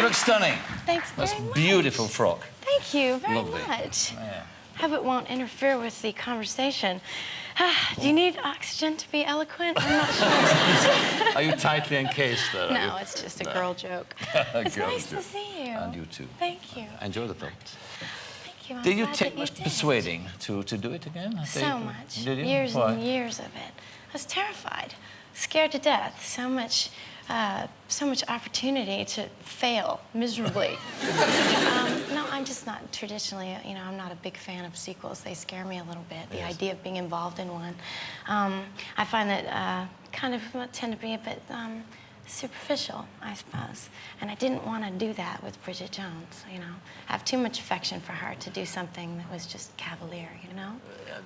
looks stunning. Thanks very much. That's beautiful frock. Thank you very Lovely. much. Yeah. Hope it won't interfere with the conversation. Do you need oxygen to be eloquent? I'm not sure. Are you tightly encased there? No, it's just a girl joke. It's Girl nice joke. to see you. And you too. Thank you. Enjoy the film. Thank you. I'm Did you glad take that much did. persuading to do it again? So much. Did you? Years Why? and years of it. I was terrified, scared to death. So much opportunity to fail miserably. No, I'm just not traditionally, you know, I'm not a big fan of sequels. They scare me a little bit, the idea of being involved in one. I find that kind of tend to be a bit superficial, I suppose. And I didn't want to do that with Bridget Jones, you know. I have too much affection for her to do something that was just cavalier, you know?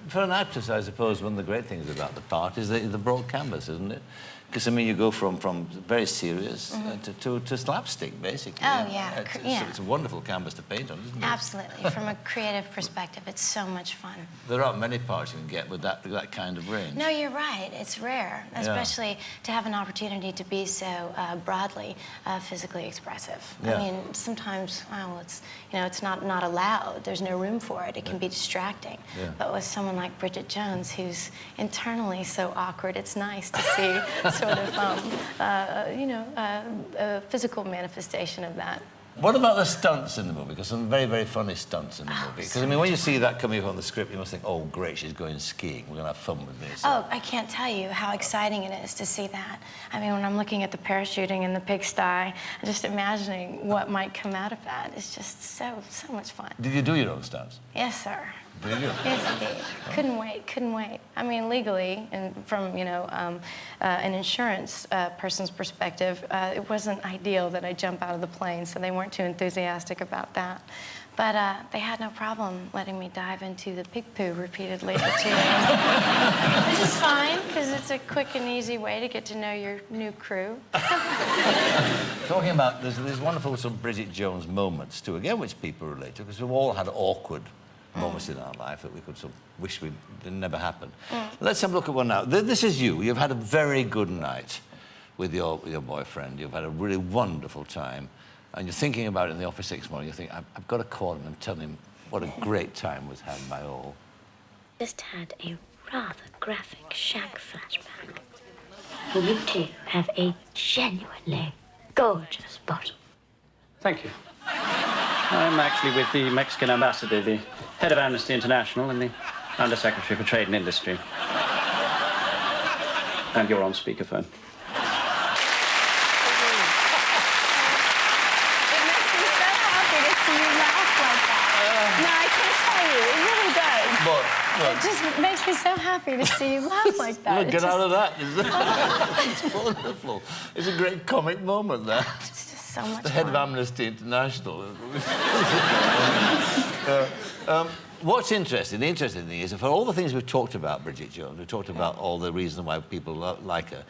For an actress, I suppose one of the great things about the part is the broad canvas, isn't it? Because, I mean, you go from very serious to slapstick, basically. Oh, yeah. It's a wonderful canvas to paint on, isn't it? Absolutely. From a creative perspective, it's so much fun. There aren't many parts you can get with that kind of range. No, you're right. It's rare, especially to have an opportunity to be so broadly physically expressive. Yeah. I mean, sometimes, well, it's, you know, it's not allowed. There's no room for it. It can be distracting. Yeah. But with someone like Bridget Jones, who's internally so awkward, it's nice to see sort of, you know, a physical manifestation of that. What about the stunts in the movie? Because some very, very funny stunts in the movie. Because, I mean, when you see that coming up on the script, you must think, oh, great, she's going skiing. We're going to have fun with this. Oh, I can't tell you how exciting it is to see that. I mean, when I'm looking at the parachuting in the pigsty, just imagining what might come out of that is just so much fun. Did you do your own stunts? Yes, sir. Did you? Yes, indeed. Couldn't wait. I mean, legally, and from, you know, an insurance person's perspective, it wasn't ideal that I jump out of the plane, so they weren't too enthusiastic about that. But they had no problem letting me dive into the pig poo repeatedly for 2 days. Which is fine, because it's a quick and easy way to get to know your new crew. Talking about, there's wonderful sort of Bridget Jones moments, too, again, which people relate to, because we've all had awkward moments in our life that we could sort of wish didn't never happen. Let's have a look at one now. This is you. You've had a very good night with your boyfriend. You've had a really wonderful time. And you're thinking about it in the office next morning. You think, I've got to call him and tell him what a great time was had by all. Just had a rather graphic shag flashback. You two have a genuinely gorgeous bottom. Thank you. I'm actually with the Mexican ambassador, the head of Amnesty International, and the Undersecretary for Trade and Industry. And you're on speakerphone. It just makes me so happy to see you laugh like that. Look, get out of that. It's wonderful. It's a great comic moment there. It's just so much The head fun. of Amnesty International. What's interesting, the interesting thing is, for all the things we've talked about Bridget Jones, we've talked about all the reasons why people like her.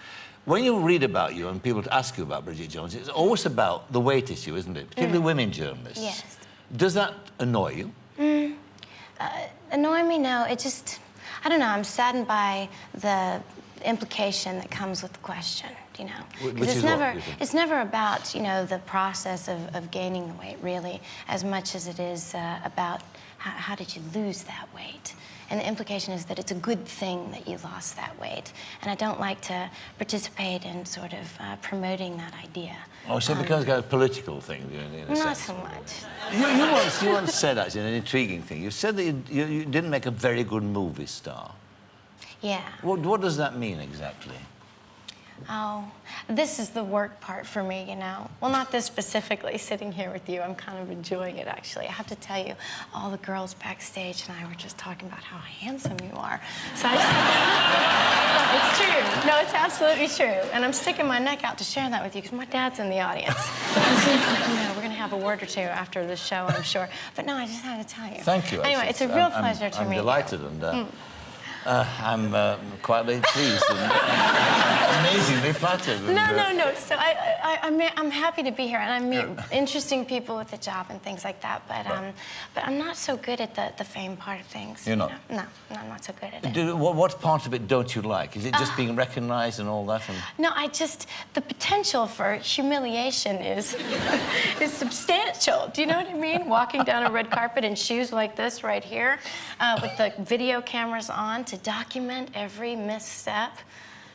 When you read about you and people ask you about Bridget Jones, it's always about the weight issue, isn't it? Particularly women journalists. Yes. Does that annoy you? Annoy me? No, it just, I don't know, I'm saddened by the implication that comes with the question, you know. Which is what, you think? It's never about, you know, the process of gaining the weight, really, as much as it is about how did you lose that weight. And the implication is that it's a good thing that you lost that weight. And I don't like to participate in sort of promoting that idea. Oh, so because it's got a political thing in a Not sense. so much. You once said, actually, an intriguing thing. You said that you didn't make a very good movie star. Yeah. What does that mean exactly? Oh, this is the work part for me, you know. Well, not this specifically, sitting here with you. I'm kind of enjoying it, actually. I have to tell you, all the girls backstage and I were just talking about how handsome you are. So it's true. No, it's absolutely true. And I'm sticking my neck out to share that with you because my dad's in the audience. You know, we're going to have a word or two after the show, I'm sure. But no, I just had to tell you. Thank you. Anyway, it's a real pleasure to meet you. I'm delighted and... I'm quietly pleased and amazingly flattered. No. So I'm happy to be here, and I meet interesting people with the job and things like that. But I'm not so good at the fame part of things. You're not? No, I'm not so good at it. What part of it don't you like? Is it just being recognised and all that? No, the potential for humiliation is substantial. Do you know what I mean? Walking down a red carpet in shoes like this right here, with the video cameras on to document every misstep,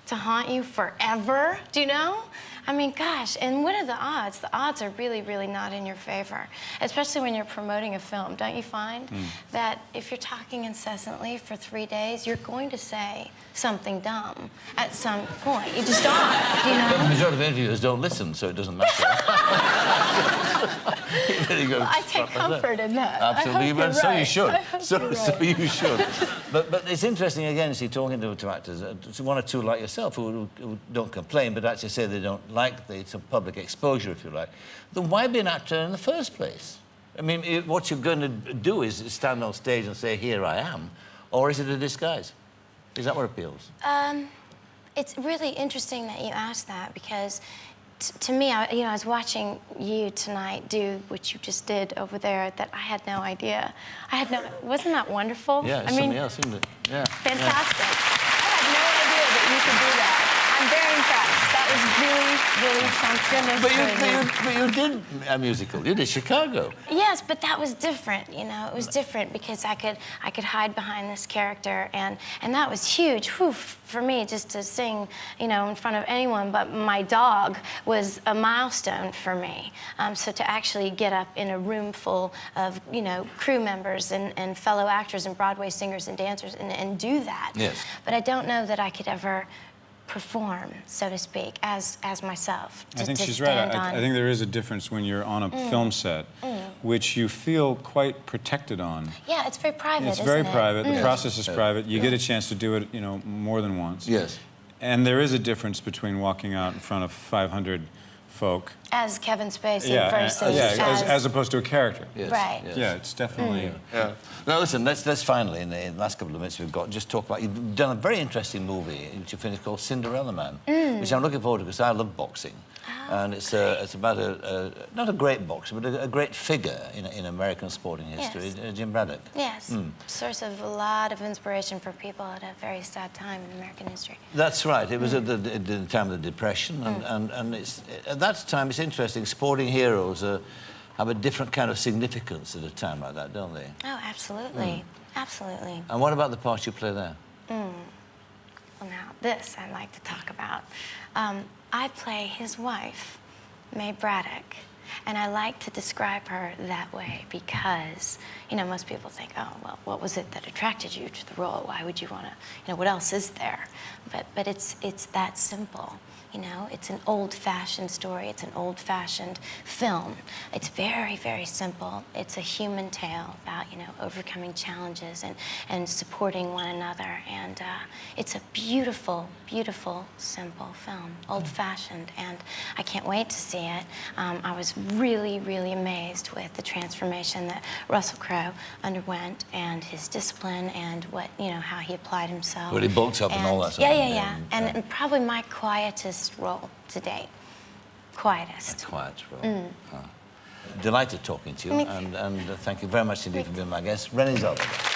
to haunt you forever. Do you know? I mean, gosh, and what are the odds? The odds are really, really not in your favor, especially when you're promoting a film. Don't you find that if you're talking incessantly for 3 days, you're going to say something dumb at some point? You just are, you know? But the majority of interviewers don't listen, so it doesn't matter. Well, I take comfort in that. Absolutely, but so you should. So you should. But But it's interesting, again, see, talking to actors, one or two like yourself who don't complain, but actually say they don't like some public exposure, if you like. Then why be an actor in the first place? I mean, what you're going to do is stand on stage and say, here I am, or is it a disguise? Is that what appeals? It's really interesting that you asked that, because to me, I was watching you tonight do what you just did over there, that I had no idea. Wasn't that wonderful? Yeah, it's something else, isn't it? Yeah. Fantastic. Yeah. I had no idea that you could do that. I'm very impressed. That was really, really something. But you did a musical. You did Chicago. Yes, but that was different, you know. It was different because I could hide behind this character, and that was huge. Whew, for me, just to sing, you know, in front of anyone but my dog was a milestone for me. So to actually get up in a room full of, you know, crew members and fellow actors and Broadway singers and dancers and do that. Yes. But I don't know that I could ever perform, so to speak, as myself. I think she's right. I think there is a difference when you're on a film set, which you feel quite protected on. Yeah, it's very private, It's very private. The Yes. process is private. You get a chance to do it, you know, more than once. Yes. And there is a difference between walking out in front of 500 folk. As Kevin Spacey Yeah, versus as opposed to a character. Yes. Right. Yes. Yeah, it's definitely... Yeah. Now, listen, let's finally, in the last couple of minutes we've got, just talk about... You've done a very interesting movie, which you finished, called Cinderella Man, which I'm looking forward to because I love boxing. And it's about not a great boxer, but a great figure in American sporting history, Yes. Jim Braddock. Yes. Source of a lot of inspiration for people at a very sad time in American history. That's right. It was at the time of the Depression, and it's, at that time, it's interesting. Sporting heroes have a different kind of significance at a time like that, don't they? Oh, absolutely. Absolutely. And what about the part you play there? Well, now, this I'd like to talk about. I play his wife, Mae Braddock, and I like to describe her that way because, you know, most people think, oh, well, what was it that attracted you to the role? Why would you want to, you know, what else is there? But it's that simple. You know, it's an old-fashioned story. It's an old-fashioned film. It's very, very simple. It's a human tale about, you know, overcoming challenges and supporting one another. And it's a beautiful, beautiful, simple film, old-fashioned. And I can't wait to see it. I was really, really amazed with the transformation that Russell Crowe underwent and his discipline and what, you know, how he applied himself. Well, he bulked up and all that sort of thing. Yeah. And probably my quietest role to date. Quietest. A quiet role. Delighted talking to you, and thank you very much indeed for being my guest. Renee Zellweger.